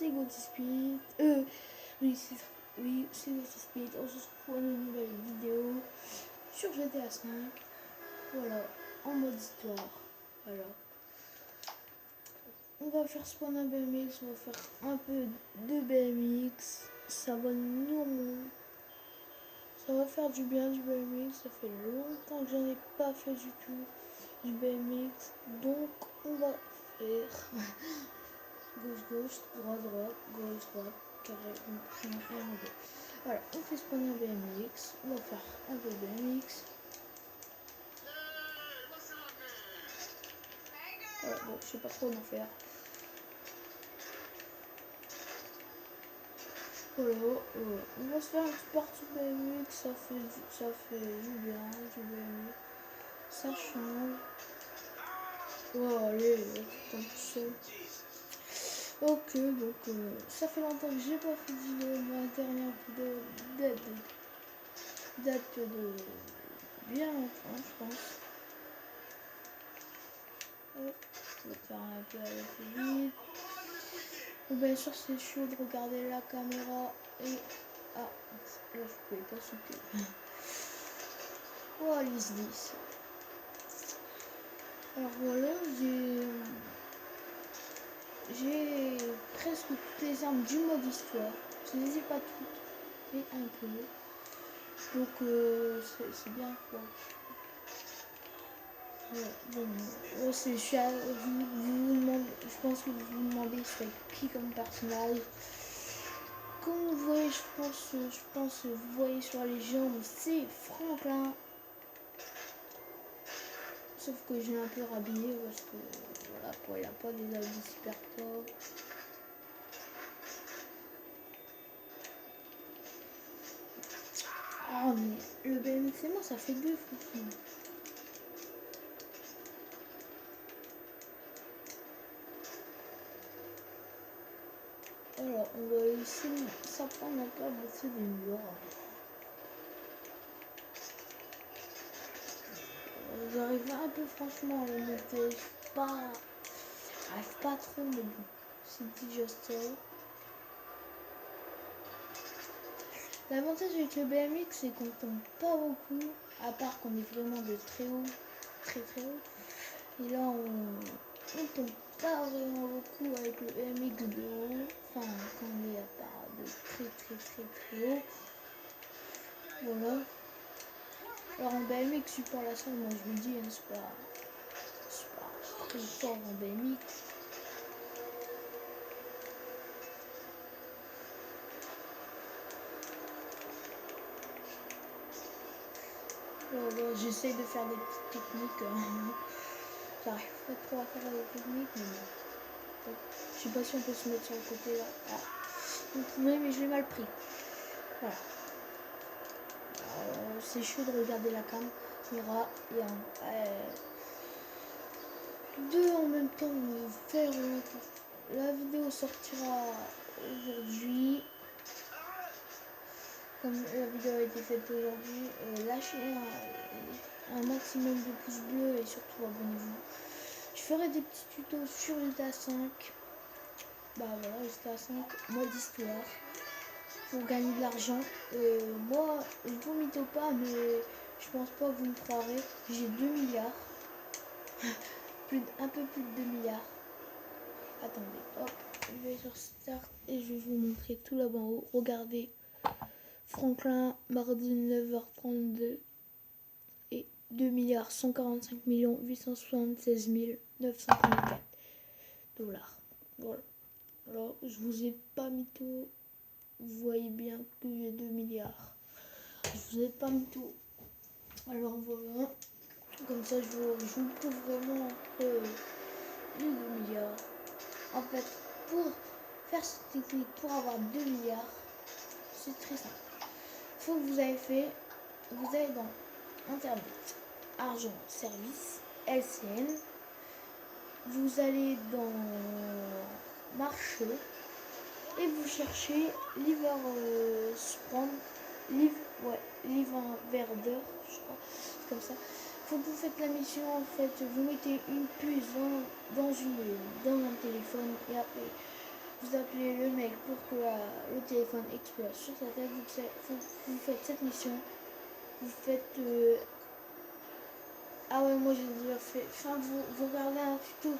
c'est Godspeed. Oui, c'est Godspeed. On se retrouve pour une nouvelle vidéo sur GTA 5. Voilà, en mode histoire. Voilà. On va faire spawn un BMX, on va faire un peu de BMX. Ça va ça va faire du bien du BMX. Ça fait longtemps que j'en ai pas fait du tout du BMX. Donc on va faire gauche, droite, gauche, carré, un, deux. Voilà, on fait spawn un BMX. On va faire un peu de BMX. Voilà, bon, je sais pas trop en faire. Voilà, on va se faire une petite partie BMX, ça fait du bien, du BMX. Ça change. Oh, allez, tant tout seul. Ok, donc ça fait longtemps que j'ai pas fait de vidéo. Ma dernière vidéo date de bien longtemps, je pense. Oh, je vais faire un peu aller plus vite. Bon, bien sûr, c'est chaud de regarder la caméra et... Ah, là, je pouvais pas sauter. Oh, Alice 10. Alors voilà, j'ai presque toutes les armes du mode histoire. Je les ai pas toutes, mais un peu. Donc c'est bien quoi. Ouais, bon, je pense que vous vous demandez c'est qui comme personnage. Comme vous voyez, je pense vous voyez sur les jambes, c'est Franklin. Sauf que j'ai un peu rhabillé parce que voilà quoi, il a pas des habits super top. Oh mais le BMX et moi ça fait deux franchement. Alors on va essayer, ça prend un peu à bosser des murs. J'arrive un peu franchement à le monter, j'arrive pas trop mais bon, c'est déjà ça. L'avantage avec le BMX c'est qu'on tombe pas beaucoup, à part qu'on est vraiment de très haut, très haut. Et là on tombe pas vraiment beaucoup avec le BMX de haut, enfin quand on est à part de très haut. Voilà. Alors en BMX support la salle, moi je vous dis, hein, c'est pas très fort en BMX. Voilà, j'essaye de faire des petites techniques. J'arrive pas trop à faire des techniques, mais bon. Je sais pas si on peut se mettre sur le côté là. Ah. Vous pouvez, mais je l'ai mal pris. Voilà. C'est chaud de regarder la caméra et deux en même temps faire la vidéo sortira aujourd'hui. Comme la vidéo a été faite aujourd'hui, lâchez un maximum de pouces bleus et surtout abonnez-vous. Je ferai des petits tutos sur GTA 5. Bah voilà, GTA 5, mode histoire. Pour gagner de l'argent. Moi, je vous mytho pas, mais je pense pas que vous me croirez. J'ai 2 milliards. Un peu plus de 2 milliards. Attendez, hop, je vais sur Start et je vais vous montrer tout là-bas en haut. Regardez. Franklin, mardi 9h32 et 2 milliards 145 millions 876 934 dollars. Voilà. Alors, je vous ai pas mytho. Vous voyez bien que j'ai 2 milliards. Je vous ai pas mytho. Alors voilà. Comme ça, je vous prouve vraiment que j'ai 2 milliards. En fait, pour faire cette technique, pour avoir 2 milliards, c'est très simple. Faut que vous allez dans Internet, argent, service, LCN. Vous allez dans marché et vous cherchez Liver Sprang, Liver Verder, je crois, c'est comme ça. Faut que vous faites la mission en fait, vous mettez une puce dans un téléphone et après vous appelez le mec pour que le téléphone explose sur sa tête. Vous faites cette mission. Vous faites... Ah ouais, moi j'ai déjà fait... Enfin, vous regardez un tuto.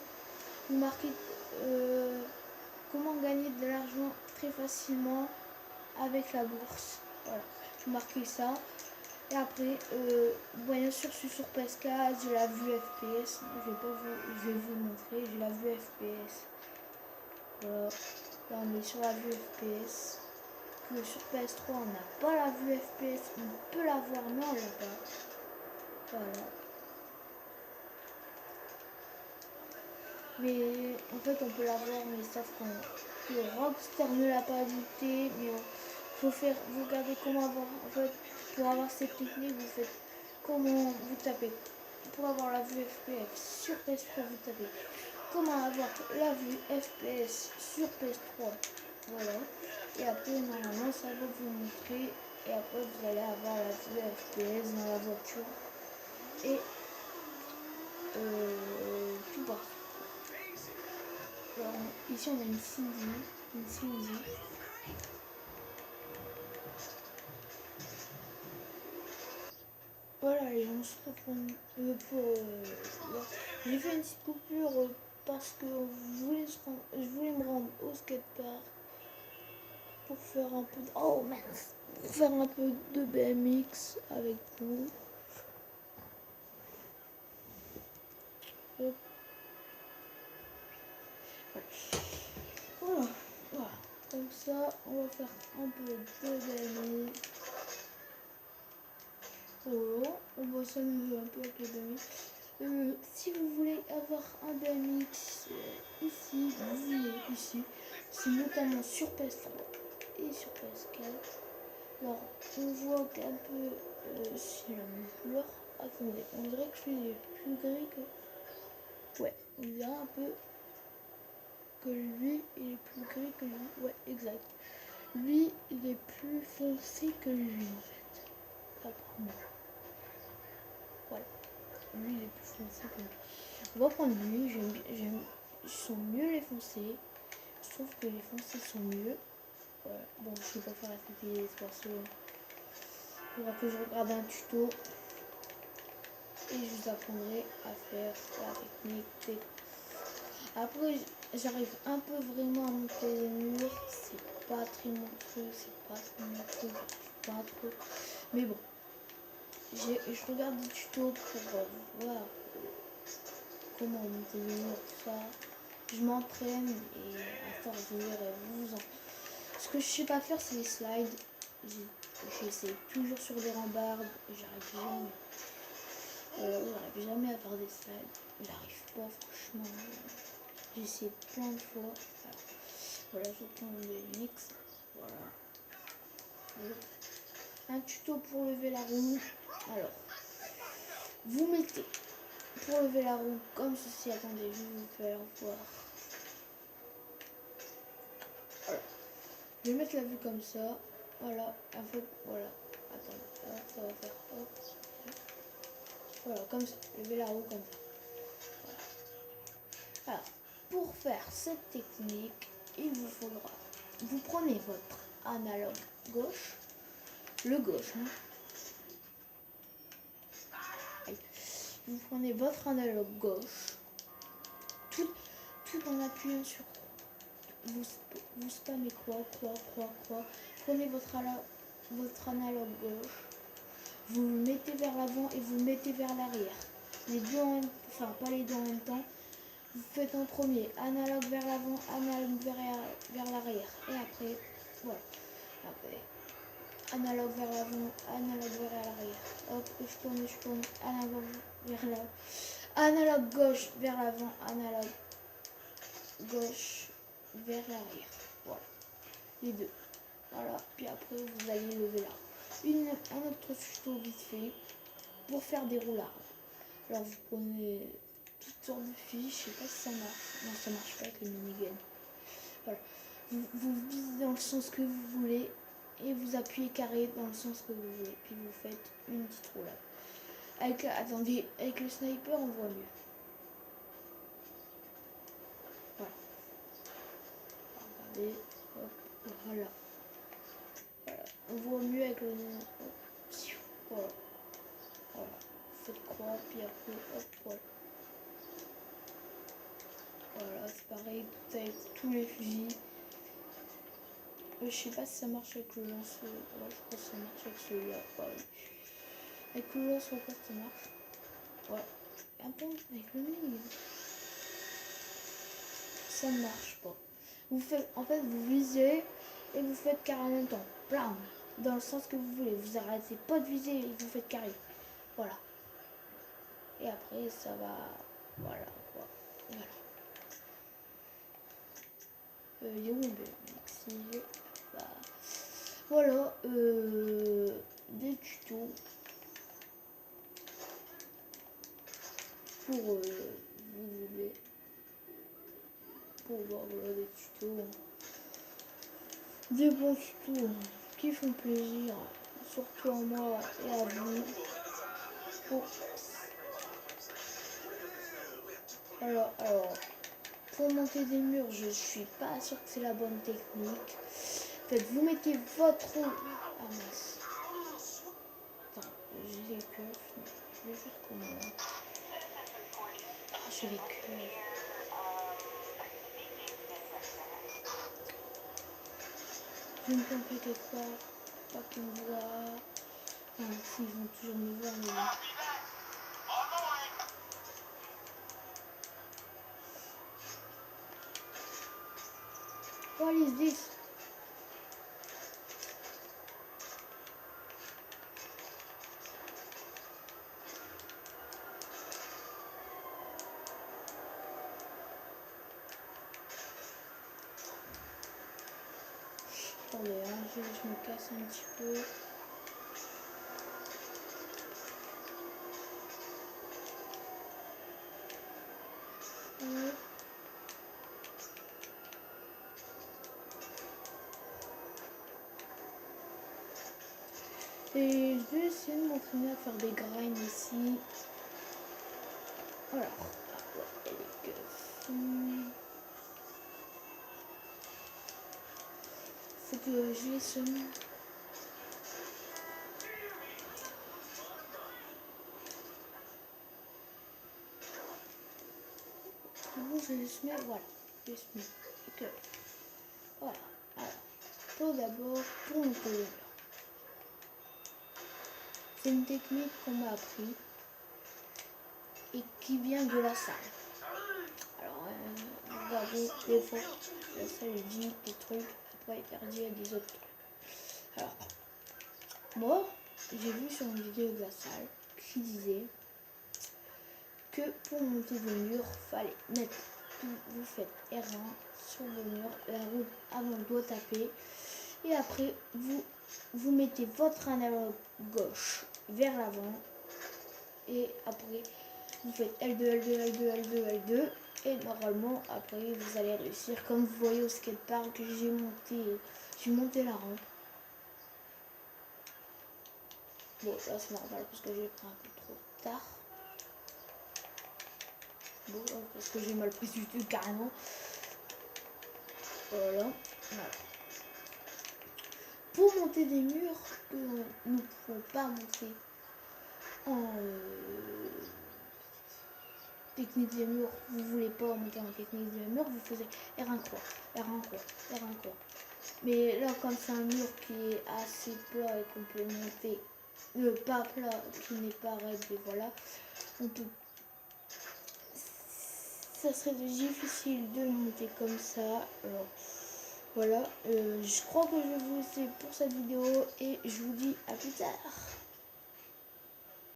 Vous marquez comment gagner de l'argent très facilement avec la bourse. Voilà. Vous marquez ça. Et après, bien sûr, je suis sur PSK, j'ai la vue FPS. Je vais vous le montrer. J'ai la vue FPS. Voilà. Là, on est sur la vue FPS. Que sur PS3, on n'a pas la vue FPS. On peut la voir, mais on l'a pas. Voilà. Mais en fait, on peut la voir, mais sauf que Rockstar ne l'a pas ajouté. Mais faut faire. Vous regardez comment avoir. En fait, pour avoir cette technique, vous faites comment vous tapez. Pour avoir la vue FPS sur PS3, vous tapez comment avoir la vue FPS sur PS3. Voilà. Et après, normalement, ça va vous montrer. Et après, vous allez avoir la vue FPS dans la voiture. Et tout partout. Alors, ici, on a une Cindy. Une Cindy. Voilà, les gens se reprennent j'ai fait une petite coupure parce que je voulais me rendre au skatepark pour faire un peu de... Oh mince! Pour faire un peu de BMX avec vous. Hop. Voilà. Voilà. Comme ça, on va faire un peu de BMX. Voilà. On va s'amuser un peu avec les BMX. Si vous voulez avoir un BMX ici, vous voulez ici, c'est notamment sur PS3 et sur PS4. Alors, on voit qu'un peu c'est la même couleur. Attendez, on dirait que lui est plus gris que... Ouais, on dirait un peu que lui, il est plus gris que lui. Ouais, exact. Lui, il est plus foncé que lui, en fait. Apparemment. Voilà. Lui, il est plus foncé que lui. On va prendre lui. Ils sont mieux les foncés. Je trouve que les foncés sont mieux. Voilà. Bon, je ne vais pas faire la tête parce que il faudra que je regarde un tuto. Et je vous apprendrai à faire la technique. Après, j'arrive un peu vraiment à monter les murs. C'est pas très monstrueux, c'est pas très monstrueux, pas trop. Mais bon, je regarde des tutos pour voir comment monter les murs, tout ça. Je m'entraîne et à force je verrai vous en... Ce que je sais pas faire, c'est les slides. J'essaie toujours sur des rambardes, j'arrive jamais. J'arrive jamais à faire des slides. J'arrive pas, franchement. J'ai essayé plein de fois. Alors, voilà, je prends le mix. Voilà. Un tuto pour lever la roue. Alors, vous mettez pour lever la roue comme ceci. Attendez, je vais vous faire voir. Voilà. Je vais mettre la vue comme ça. Voilà. En fait, voilà. Attendez, là, ça va faire. Hop. Voilà, comme ça. Lever la roue comme ça. Voilà. Alors, pour faire cette technique, il vous faudra. Vous prenez votre analogue gauche. Le gauche, hein. Vous prenez votre analogue gauche, tout en appuyant sur vous spammez croix. Prenez votre analogue gauche, vous le mettez vers l'avant et vous le mettez vers l'arrière. Les deux enfin pas les deux en même temps. Vous faites en premier analogue vers l'avant, analogue vers l'arrière. Et après, voilà. Après, analogue vers l'avant, analogue vers l'arrière. Hop, je tourne, analogue vers l'avant. Analogue gauche vers l'avant, analogue gauche vers l'arrière. Voilà, les deux. Voilà, puis après vous allez lever là. Un autre tuto vite fait pour faire des roulards. Alors vous prenez toutes sortes de fiches, je sais pas si ça marche. Non, ça marche pas avec le minigun. Voilà. Vous visez dans le sens que vous voulez et vous appuyez carré dans le sens que vous voulez. Puis vous faites une petite roulade. Attendez, avec le sniper on voit mieux. Voilà. regardez, hop, voilà. Voilà. On voit mieux avec le nez. Voilà. Voilà. Faites croix, puis après, hop, voilà. Voilà, c'est pareil avec tous les fusils. Je sais pas si ça marche avec le lance. Ouais, je crois que ça marche avec celui-là. Ouais. Avec le lance encore, ça marche. Ouais. Attends, avec le mille. Ça ne marche pas. Vous faites, en fait, vous visez et vous faites carré en même temps. Plein. Dans le sens que vous voulez. Vous arrêtez pas de viser et vous faites carré. Voilà. Et après, ça va. Voilà, quoi. Voilà. Il est où le mix? Bah, voilà. Des tutos. Pour vous aider. Pour voir voilà, des tutos. Des bons tutos qui font plaisir. Surtout à moi et à vous. Pour... Alors, pour monter des murs, je suis pas sûre que c'est la bonne technique. En fait, vous mettez votre... Ah mince. Attends, j'ai les keufs. Je vais faire comment? Ah, j'ai les keufs. Je me camper quelque part. Pas qu'ils me voient. Enfin, si, ils vont toujours me voir, mais... What is this? Attendez, hein, je me casse un petit peu. Et je vais essayer de m'entraîner à faire des grinds ici. Voilà. Ah ouais, les keufs. Faut que je les sème. Bon, je les semais, voilà. Je les semais. Les keufs. Voilà. Alors, tout d'abord, pour monter les murs. C'est une technique qu'on m'a appris et qui vient de la salle. Alors, regardez, des fois, la salle dit des trucs, après elle dit des autres trucs. Alors, moi, j'ai vu sur une vidéo de la salle qui disait que pour monter des murs, fallait mettre tout, vous faites R1 sur vos murs, la roue avant doit taper, et après vous mettez votre analogue gauche vers l'avant, et après vous faites L2, L2, L2, L2, L2, et normalement après vous allez réussir, comme vous voyez au skatepark que j'ai monté la rampe. Bon, là c'est normal parce que j'ai pris un peu trop tard. Bon, parce que j'ai mal pris du tout carrément. Voilà. Pour monter des murs que nous ne pouvons pas monter en technique des murs, vous voulez pas monter en technique des murs, vous faisiez R1 croix, R1 croix, R1 croix. Mais là, comme c'est un mur qui est assez plat et qu'on peut monter, pas plat, qui n'est pas raide, et voilà, on peut. Ça serait difficile de monter comme ça. Alors voilà, je crois que je vais vous laisser pour cette vidéo et je vous dis à plus tard.